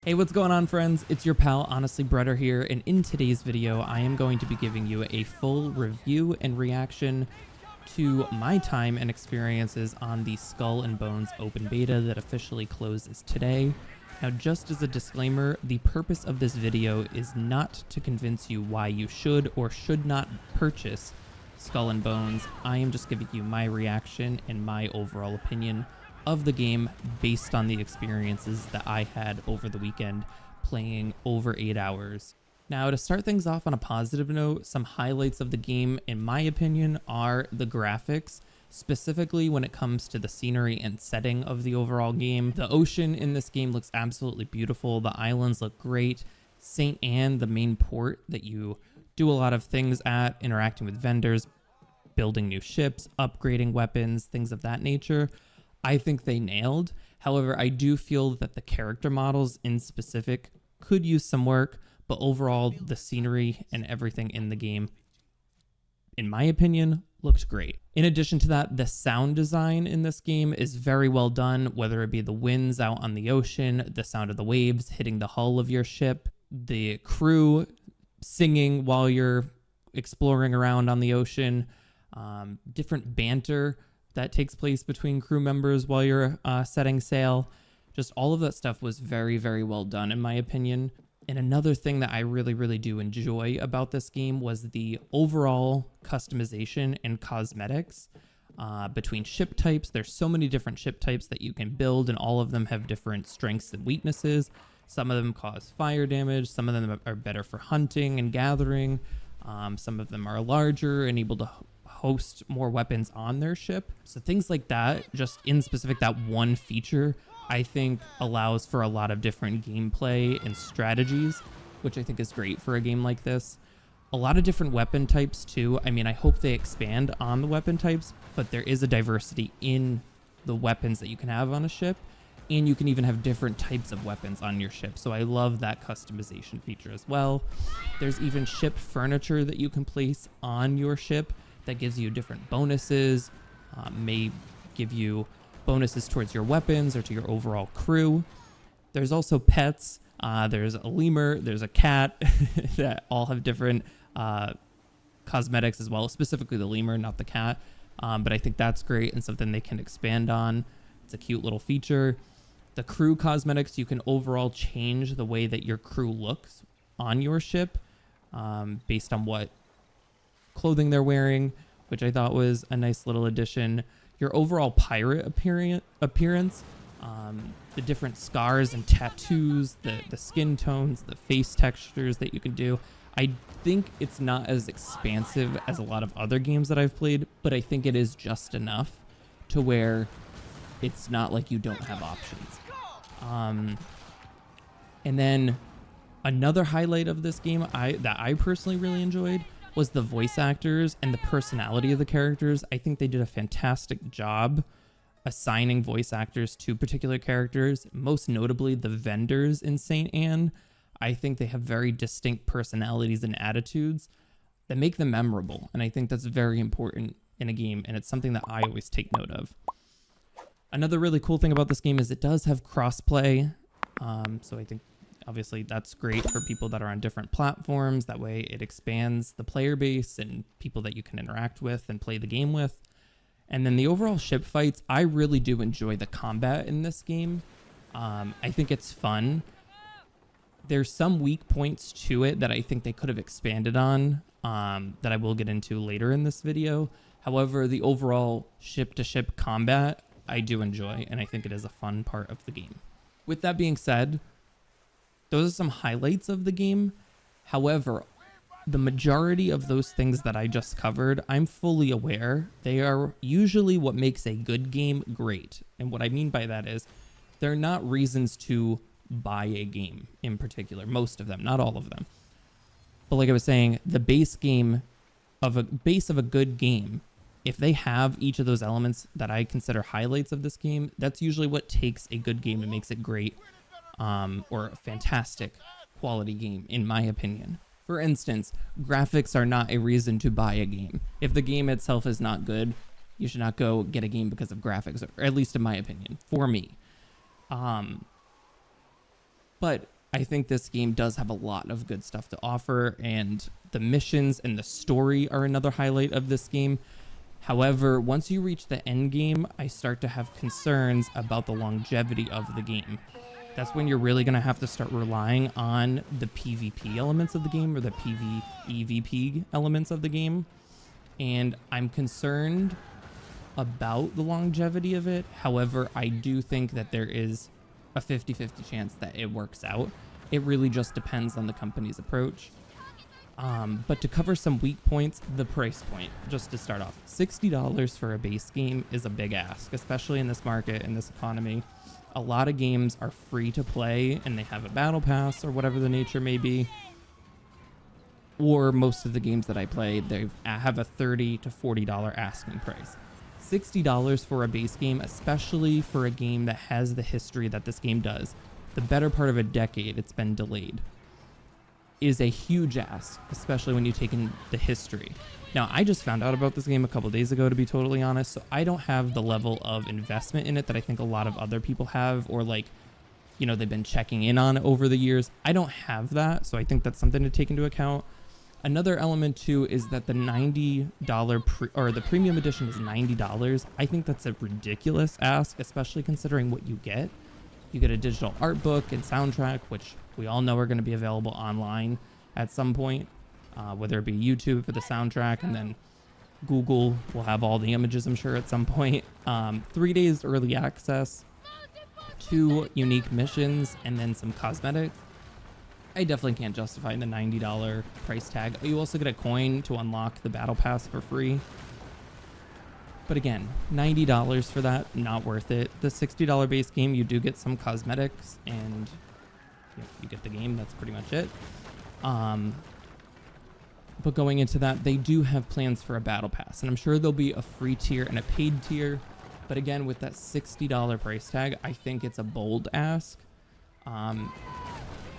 Hey, what's going on, friends? It's your pal, Honestly Bretter here, and in today's video, I am going to be giving you a full review and reaction to my time and experiences on the Skull and Bones open beta that officially closes today. Now, just as a disclaimer, the purpose of this video is not to convince you why you should or should not purchase Skull and Bones. I am just giving you my reaction and my overall opinion of the game based on the experiences that I had over the weekend playing over 8 hours. Now, to start things off on a positive note, some highlights of the game, in my opinion, are the graphics, specifically when it comes to the scenery and setting of the overall game. The ocean in this game looks absolutely beautiful. The islands look great. St. Anne, the main port that you do a lot of things at, interacting with vendors, building new ships, upgrading weapons, things of that nature, I think they nailed. However, I do feel that the character models in specific could use some work, but overall, the scenery and everything in the game, in my opinion, looked great. In addition to that, the sound design in this game is very well done, whether it be the winds out on the ocean, the sound of the waves hitting the hull of your ship, the crew singing while you're exploring around on the ocean, different banter that takes place between crew members while you're setting sail. Just all of that stuff was very, very well done, in my opinion. And another thing that I really do enjoy about this game was the overall customization and cosmetics between ship types. There's so many different ship types that you can build, and all of them have different strengths and weaknesses. Some of them cause fire damage. Some of them are better for hunting and gathering. Some of them are larger and able to host more weapons on their ship. So things like that, just in specific, that one feature, I think allows for a lot of different gameplay and strategies, which I think is great for a game like this. A lot of different weapon types too. I mean, I hope they expand on the weapon types, but there is a diversity in the weapons that you can have on a ship, and you can even have different types of weapons on your ship. So I love that customization feature as well. There's even ship furniture that you can place on your ship that gives you different bonuses, may give you bonuses towards your weapons or to your overall crew. There's also pets. There's a lemur, there's a cat that all have different cosmetics as well, specifically the lemur, not the cat. But I think that's great and something they can expand on. It's a cute little feature. The crew cosmetics, you can overall change the way that your crew looks on your ship based on what clothing they're wearing, which I thought was a nice little addition. Your overall pirate appearance, the different scars and tattoos, the skin tones, the face textures that you can do. I think it's not as expansive as a lot of other games that I've played, but I think it is just enough to where it's not like you don't have options. And then another highlight of this game that I personally really enjoyed was the voice actors and the personality of the characters. I think they did a fantastic job assigning voice actors to particular characters, most notably the vendors in St. Anne. I think they have very distinct personalities and attitudes that make them memorable, and I think that's very important in a game, and it's something that I always take note of. Another really cool thing about this game is it does have crossplay, so I think obviously that's great for people that are on different platforms. That way it expands the player base and people that you can interact with and play the game with. And then the overall ship fights, I really do enjoy the combat in this game. I think it's fun. There's some weak points to it that I think they could have expanded on that I will get into later in this video. However, the overall ship-to-ship combat, I do enjoy, and I think it is a fun part of the game. With that being said, those are some highlights of the game. However, the majority of those things that I just covered, I'm fully aware they are usually what makes a good game great. And what I mean by that is they're not reasons to buy a game in particular. Most of them, not all of them. But like I was saying, the base of a good game, if they have each of those elements that I consider highlights of this game, that's usually what takes a good game and makes it great. Or a fantastic quality game, in my opinion. For instance, graphics are not a reason to buy a game. If the game itself is not good, you should not go get a game because of graphics, or at least in my opinion, for me. But I think this game does have a lot of good stuff to offer, and the missions and the story are another highlight of this game. However, once you reach the end game, I start to have concerns about the longevity of the game. That's when you're really going to have to start relying on the PvP elements of the game, or the PvEVP elements of the game. And I'm concerned about the longevity of it. However, I do think that there is a 50-50 chance that it works out. It really just depends on the company's approach. But to cover some weak points, the price point, just to start off, $60 for a base game is a big ask, especially in this market, in this economy. A lot of games are free to play and they have a battle pass or whatever the nature may be. Or most of the games that I play, they have a $30 to $40 asking price. $60 for a base game, especially for a game that has the history that this game does, the better part of a decade it's been delayed, is a huge ask, especially when you take in the history. Now, I just found out about this game a couple days ago, to be totally honest, so I don't have the level of investment in it that I think a lot of other people have, or like, you know, they've been checking in on it over the years. I don't have that, so I think that's something to take into account. Another element too is that the $90 the premium edition is $90. I think that's a ridiculous ask, especially considering what you get. You get a digital art book and soundtrack, which we all know are going to be available online at some point, whether it be YouTube for the soundtrack, and then Google will have all the images, I'm sure, at some point. 3 days early access, 2 unique missions, and then some cosmetics. I definitely can't justify the $90 price tag. You also get a coin to unlock the battle pass for free. But again, $90 for that, not worth it. The $60 base game, you do get some cosmetics, and you get the game. That's pretty much it. But going into that, they do have plans for a battle pass, and I'm sure there'll be a free tier and a paid tier. But again, with that $60 price tag, I think it's a bold ask.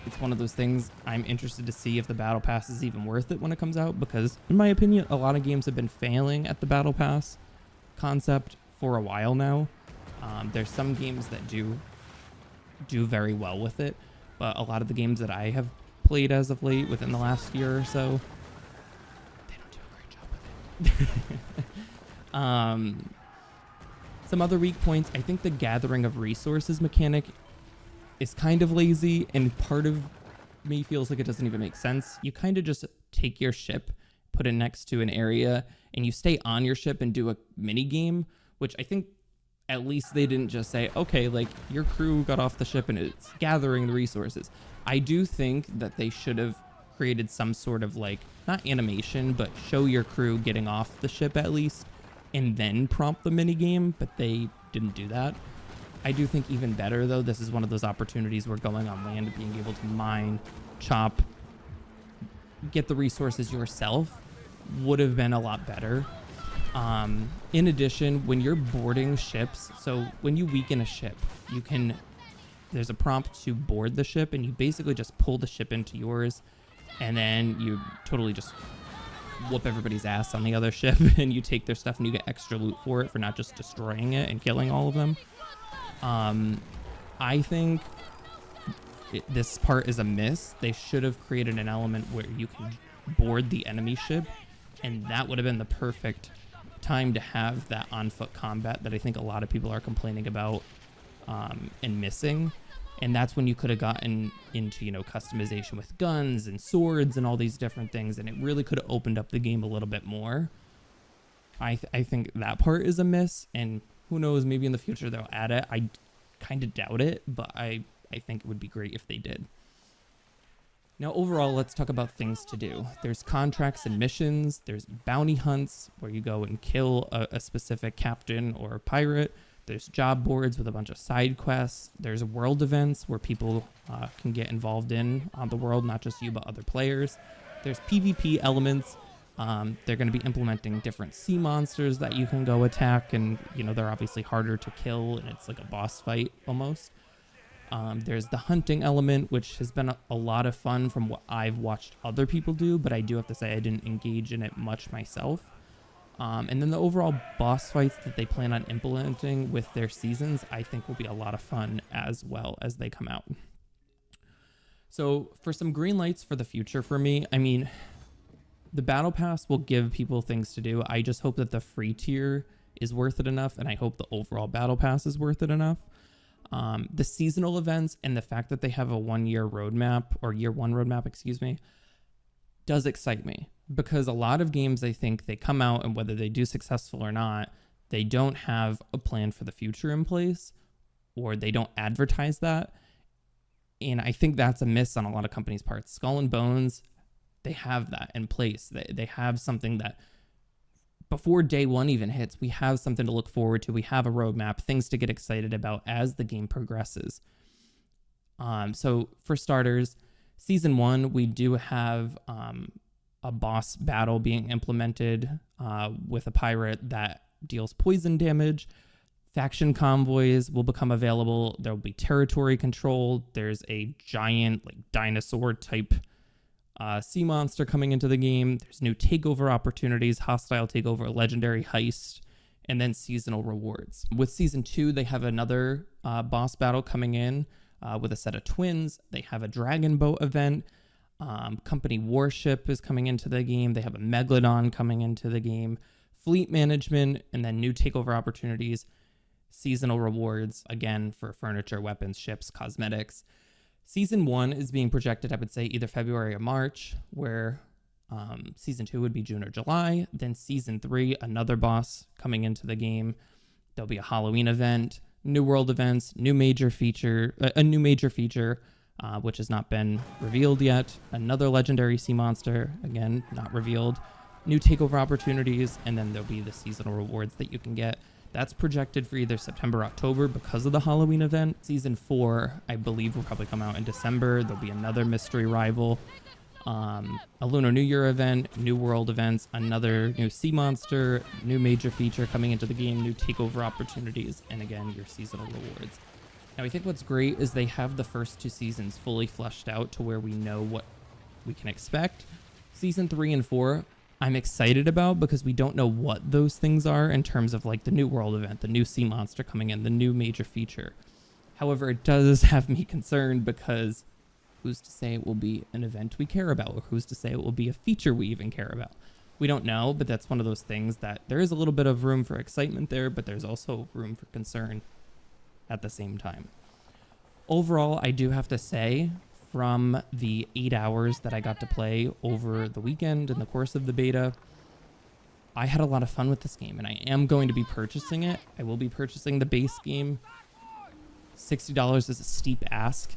It's one of those things I'm interested to see if the battle pass is even worth it when it comes out, because in my opinion, a lot of games have been failing at the battle pass concept for a while now. There's some games that do very well with it, but a lot of the games that I have played as of late within the last year or so, they don't do a great job with it. Some other weak points, I think the gathering of resources mechanic is kind of lazy, and part of me feels like it doesn't even make sense. You kind of just take your ship, put it next to an area, and you stay on your ship and do a mini game, which I think at least they didn't just say, okay, like your crew got off the ship and it's gathering the resources. I do think that they should have created some sort of like, not animation, but show your crew getting off the ship at least, and then prompt the mini game, but they didn't do that. I do think even better, though, this is one of those opportunities where going on land, being able to mine, chop, get the resources yourself would have been a lot better. In addition, when you're boarding ships, so when you weaken a ship, there's a prompt to board the ship, and you basically just pull the ship into yours, and then you totally just whoop everybody's ass on the other ship, and you take their stuff and you get extra loot for it, for not just destroying it and killing all of them. I think this part is a miss. They should have created an element where you can board the enemy ship, and that would have been the perfect time to have that on-foot combat that I think a lot of people are complaining about and missing. And that's when you could have gotten into, customization with guns and swords and all these different things, and it really could have opened up the game a little bit more. I think that part is a miss, and who knows, maybe in the future they'll add it. I kind of doubt it, but I think it would be great if they did. Now, overall, let's talk about things to do. There's contracts and missions. There's bounty hunts where you go and kill a specific captain or pirate. There's job boards with a bunch of side quests. There's world events where people can get involved in on the world, not just you, but other players. There's PvP elements. They're going to be implementing different sea monsters that you can go attack, and they're obviously harder to kill, and it's like a boss fight almost. There's the hunting element, which has been a lot of fun from what I've watched other people do, but I do have to say I didn't engage in it much myself. And then the overall boss fights that they plan on implementing with their seasons, I think will be a lot of fun as well as they come out. So for some green lights for the future for me, I mean, the battle pass will give people things to do. I just hope that the free tier is worth it enough, and I hope the overall battle pass is worth it enough. The seasonal events and the fact that they have a 1 year roadmap, or year one roadmap, excuse me, does excite me, because a lot of games, I think they come out and whether they do successful or not, they don't have a plan for the future in place, or they don't advertise that. And I think that's a miss on a lot of companies' parts. Skull and Bones, they have that in place. They have something that before day one even hits, we have something to look forward to. We have a roadmap, things to get excited about as the game progresses. So for starters, Season 1, we do have a boss battle being implemented with a pirate that deals poison damage. Faction convoys will become available. There will be territory control. There's a giant dinosaur type sea monster coming into the game. There's new takeover opportunities, hostile takeover, legendary heist, and then seasonal rewards. With Season 2, they have another boss battle coming in with a set of twins. They have a dragon boat event. Company warship is coming into the game. They have a megalodon coming into the game. Fleet management, and then new takeover opportunities. Seasonal rewards, again, for furniture, weapons, ships, cosmetics. Season 1 is being projected, I would say, either February or March, where Season 2 would be June or July. Then Season 3, another boss coming into the game. There'll be a Halloween event, new world events, a new major feature, which has not been revealed yet. Another legendary sea monster, again, not revealed. New takeover opportunities, and then there'll be the seasonal rewards that you can get. That's projected for either September or October because of the Halloween event. Season 4, I believe, will probably come out in December. There'll be another mystery rival, a Lunar New Year event, new world events, another new sea monster, new major feature coming into the game, new takeover opportunities, and again, your seasonal rewards. Now, I think what's great is they have the first 2 seasons fully fleshed out to where we know what we can expect. Season 3 and 4, I'm excited about because we don't know what those things are in terms of the new world event, the new sea monster coming in, the new major feature. However, it does have me concerned because who's to say it will be an event we care about, or who's to say it will be a feature we even care about? We don't know, but that's one of those things that there is a little bit of room for excitement there, but there's also room for concern at the same time. Overall, I do have to say, from the 8 hours that I got to play over the weekend in the course of the beta, I had a lot of fun with this game, and I am going to be purchasing it. I will be purchasing the base game. $60 is a steep ask,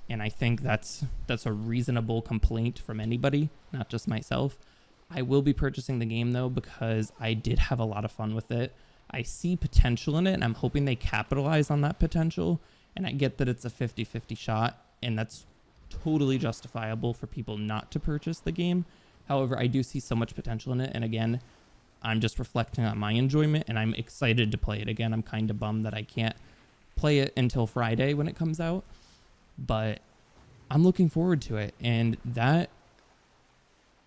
and I think that's a reasonable complaint from anybody, not just myself. I will be purchasing the game, though, because I did have a lot of fun with it. I see potential in it, and I'm hoping they capitalize on that potential, and I get that it's a 50-50 shot, and that's totally justifiable for people not to purchase the game. However, I do see so much potential in it, and again, I'm just reflecting on my enjoyment, and I'm excited to play it again. I'm kind of bummed that I can't play it until Friday when it comes out, but I'm looking forward to it, and that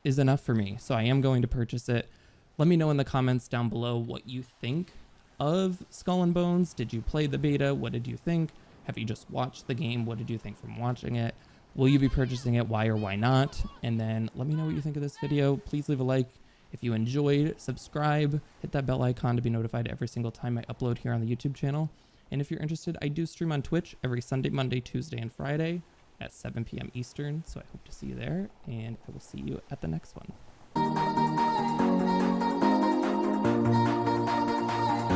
is enough for me. So I am going to purchase it. Let me know in the comments down below what you think of Skull and Bones. Did you play the beta? What did you think? Have you just watched the game? What did you think from watching it? Will you be purchasing it? Why or why not? And then let me know what you think of this video. Please leave a like if you enjoyed. Subscribe. Hit that bell icon to be notified every single time I upload here on the YouTube channel. And if you're interested, I do stream on Twitch every Sunday, Monday, Tuesday, and Friday at 7 p.m. Eastern. So I hope to see you there, and I will see you at the next one.